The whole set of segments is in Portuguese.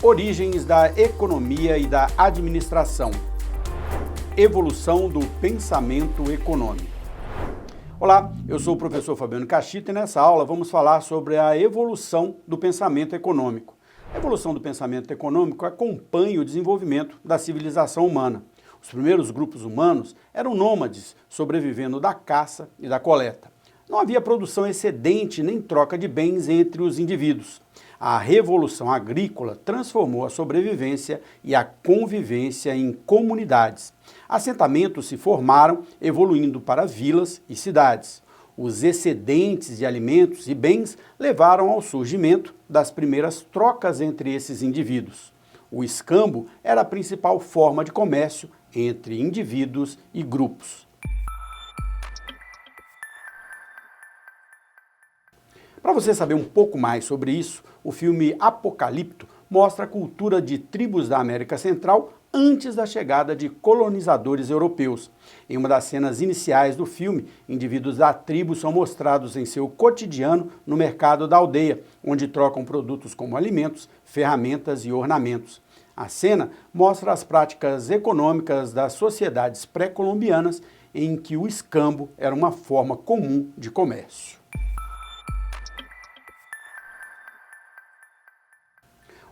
Origens da economia e da administração. Evolução do pensamento econômico. Olá, eu sou o professor Fabiano Cachita e nessa aula vamos falar sobre a evolução do pensamento econômico. A evolução do pensamento econômico acompanha o desenvolvimento da civilização humana. Os primeiros grupos humanos eram nômades, sobrevivendo da caça e da coleta. Não havia produção excedente nem troca de bens entre os indivíduos. A revolução agrícola transformou a sobrevivência e a convivência em comunidades. Assentamentos se formaram, evoluindo para vilas e cidades. Os excedentes de alimentos e bens levaram ao surgimento das primeiras trocas entre esses indivíduos. O escambo era a principal forma de comércio entre indivíduos e grupos. Para você saber um pouco mais sobre isso, o filme Apocalipto mostra a cultura de tribos da América Central antes da chegada de colonizadores europeus. Em uma das cenas iniciais do filme, indivíduos da tribo são mostrados em seu cotidiano no mercado da aldeia, onde trocam produtos como alimentos, ferramentas e ornamentos. A cena mostra as práticas econômicas das sociedades pré-colombianas em que o escambo era uma forma comum de comércio.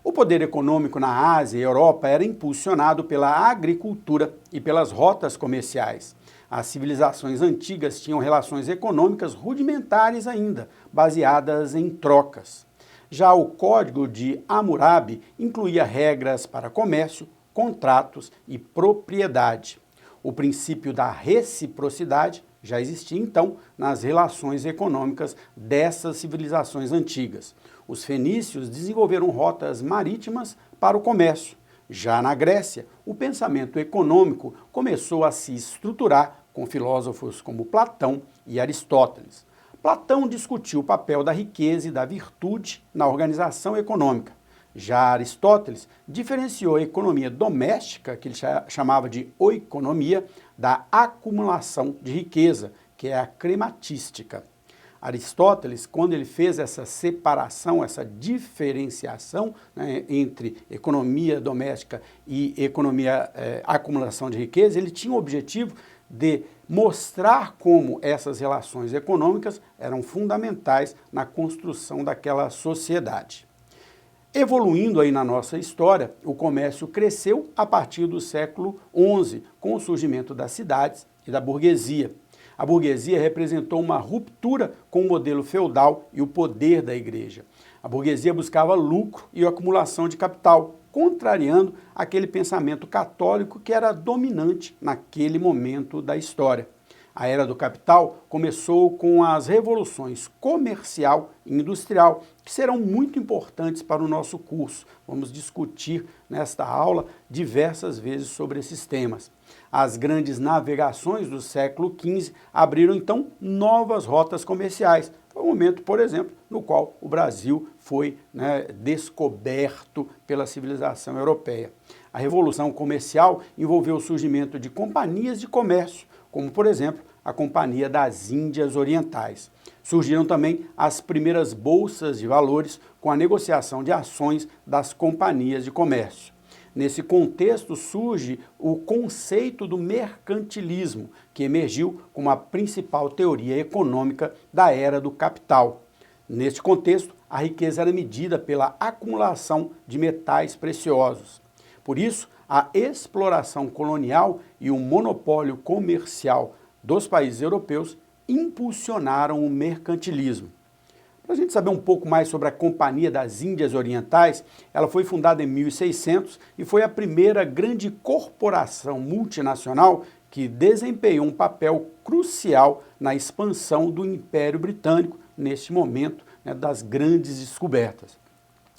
O poder econômico na Ásia e Europa era impulsionado pela agricultura e pelas rotas comerciais. As civilizações antigas tinham relações econômicas rudimentares ainda, baseadas em trocas. Já o Código de Hammurabi incluía regras para comércio, contratos e propriedade. O princípio da reciprocidade já existia então nas relações econômicas dessas civilizações antigas. Os fenícios desenvolveram rotas marítimas para o comércio. Já na Grécia, o pensamento econômico começou a se estruturar com filósofos como Platão e Aristóteles. Platão discutiu o papel da riqueza e da virtude na organização econômica. Já Aristóteles diferenciou a economia doméstica, que ele chamava de oikonomia, da acumulação de riqueza, que é a crematística. Aristóteles, quando ele fez essa separação, essa diferenciação, entre economia doméstica e economia acumulação de riqueza, ele tinha o objetivo de mostrar como essas relações econômicas eram fundamentais na construção daquela sociedade. Evoluindo aí na nossa história, o comércio cresceu a partir do século XI, com o surgimento das cidades e da burguesia. A burguesia representou uma ruptura com o modelo feudal e o poder da igreja. A burguesia buscava lucro e acumulação de capital, contrariando aquele pensamento católico que era dominante naquele momento da história. A era do capital começou com as revoluções comercial e industrial, que serão muito importantes para o nosso curso. Vamos discutir nesta aula diversas vezes sobre esses temas. As grandes navegações do século XV abriram então novas rotas comerciais. Foi um momento, por exemplo, no qual o Brasil foi descoberto pela civilização europeia. A Revolução Comercial envolveu o surgimento de companhias de comércio, como, por exemplo, a Companhia das Índias Orientais. Surgiram também as primeiras bolsas de valores com a negociação de ações das companhias de comércio. Nesse contexto surge o conceito do mercantilismo, que emergiu como a principal teoria econômica da era do capital. Neste contexto, a riqueza era medida pela acumulação de metais preciosos. Por isso, a exploração colonial e o monopólio comercial dos países europeus impulsionaram o mercantilismo. Para a gente saber um pouco mais sobre a Companhia das Índias Orientais, ela foi fundada em 1600 e foi a primeira grande corporação multinacional que desempenhou um papel crucial na expansão do Império Britânico neste momento das grandes descobertas.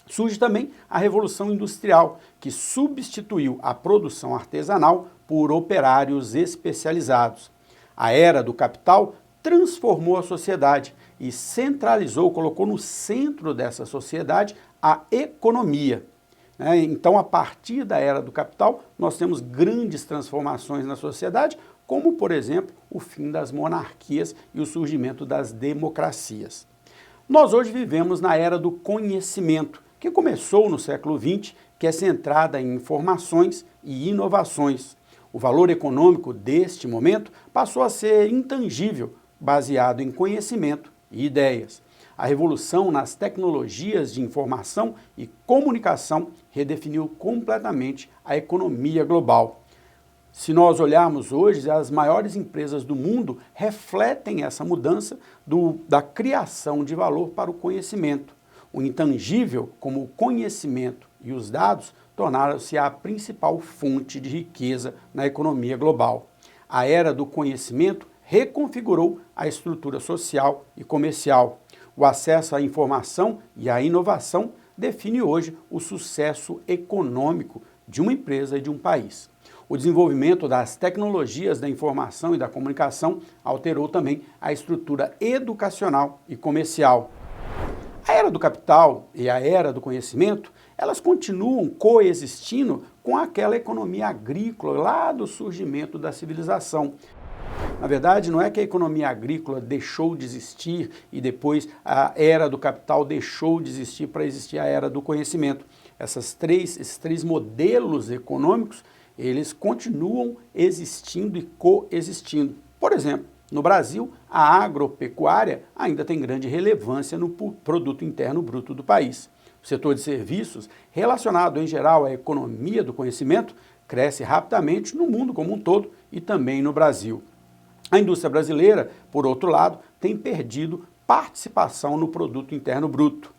Surge também a Revolução Industrial, que substituiu a produção artesanal por operários especializados. A era do capital transformou a sociedade e centralizou, colocou no centro dessa sociedade a economia. Então, a partir da era do capital, nós temos grandes transformações na sociedade, como, por exemplo, o fim das monarquias e o surgimento das democracias. Nós hoje vivemos na era do conhecimento, que começou no século XX que é centrada em informações e inovações. O valor econômico deste momento passou a ser intangível, baseado em conhecimento e ideias. A revolução nas tecnologias de informação e comunicação redefiniu completamente a economia global. Se nós olharmos hoje, as maiores empresas do mundo refletem essa mudança da criação de valor para o conhecimento. O intangível, como o conhecimento e os dados, tornaram-se a principal fonte de riqueza na economia global. A era do conhecimento reconfigurou a estrutura social e comercial. O acesso à informação e à inovação define hoje o sucesso econômico de uma empresa e de um país. O desenvolvimento das tecnologias da informação e da comunicação alterou também a estrutura educacional e comercial. A era do capital e a era do conhecimento, elas continuam coexistindo com aquela economia agrícola lá do surgimento da civilização. Na verdade, não é que a economia agrícola deixou de existir e depois a era do capital deixou de existir para existir a era do conhecimento. Esses três modelos econômicos, eles continuam existindo e coexistindo. Por exemplo, no Brasil, a agropecuária ainda tem grande relevância no produto interno bruto do país. O setor de serviços, relacionado em geral à economia do conhecimento, cresce rapidamente no mundo como um todo e também no Brasil. A indústria brasileira, por outro lado, tem perdido participação no produto interno bruto.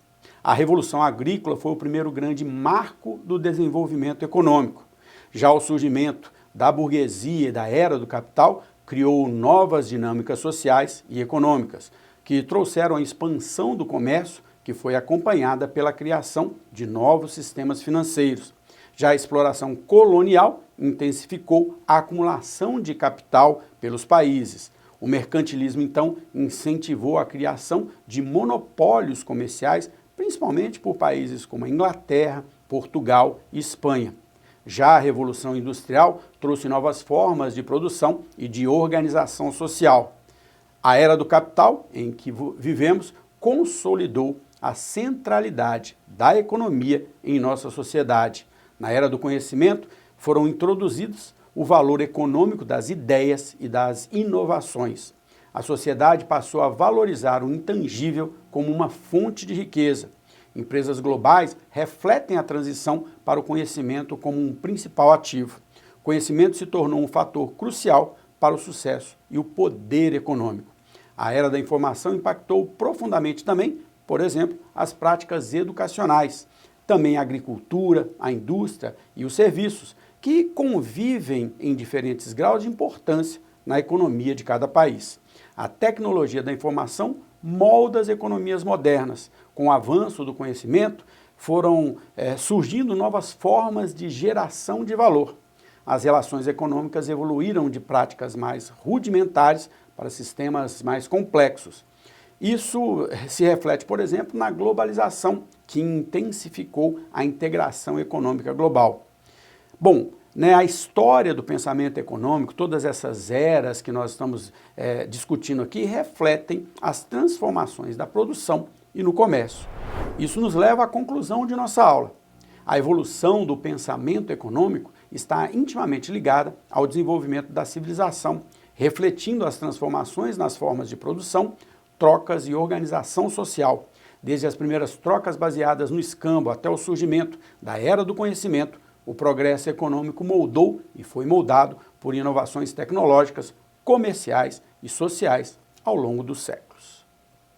A Revolução Agrícola foi o primeiro grande marco do desenvolvimento econômico. Já o surgimento da burguesia e da era do capital criou novas dinâmicas sociais e econômicas, que trouxeram a expansão do comércio, que foi acompanhada pela criação de novos sistemas financeiros. Já a exploração colonial intensificou a acumulação de capital pelos países. O mercantilismo, então, incentivou a criação de monopólios comerciais, principalmente por países como a Inglaterra, Portugal e Espanha. Já a Revolução Industrial trouxe novas formas de produção e de organização social. A era do capital, em que vivemos, consolidou a centralidade da economia em nossa sociedade. Na era do conhecimento, foram introduzidos o valor econômico das ideias e das inovações. A sociedade passou a valorizar o intangível como uma fonte de riqueza. Empresas globais refletem a transição para o conhecimento como um principal ativo. O conhecimento se tornou um fator crucial para o sucesso e o poder econômico. A era da informação impactou profundamente também, por exemplo, as práticas educacionais, também a agricultura, a indústria e os serviços, que convivem em diferentes graus de importância na economia de cada país. A tecnologia da informação molda as economias modernas. Com o avanço do conhecimento, foram surgindo novas formas de geração de valor. As relações econômicas evoluíram de práticas mais rudimentares para sistemas mais complexos. Isso se reflete, por exemplo, na globalização, que intensificou a integração econômica global. Bom, a história do pensamento econômico, todas essas eras que nós estamos discutindo aqui, refletem as transformações da produção e no comércio. Isso nos leva à conclusão de nossa aula. A evolução do pensamento econômico está intimamente ligada ao desenvolvimento da civilização, refletindo as transformações nas formas de produção, trocas e organização social. Desde as primeiras trocas baseadas no escambo até o surgimento da era do conhecimento, o progresso econômico moldou e foi moldado por inovações tecnológicas, comerciais e sociais ao longo dos séculos.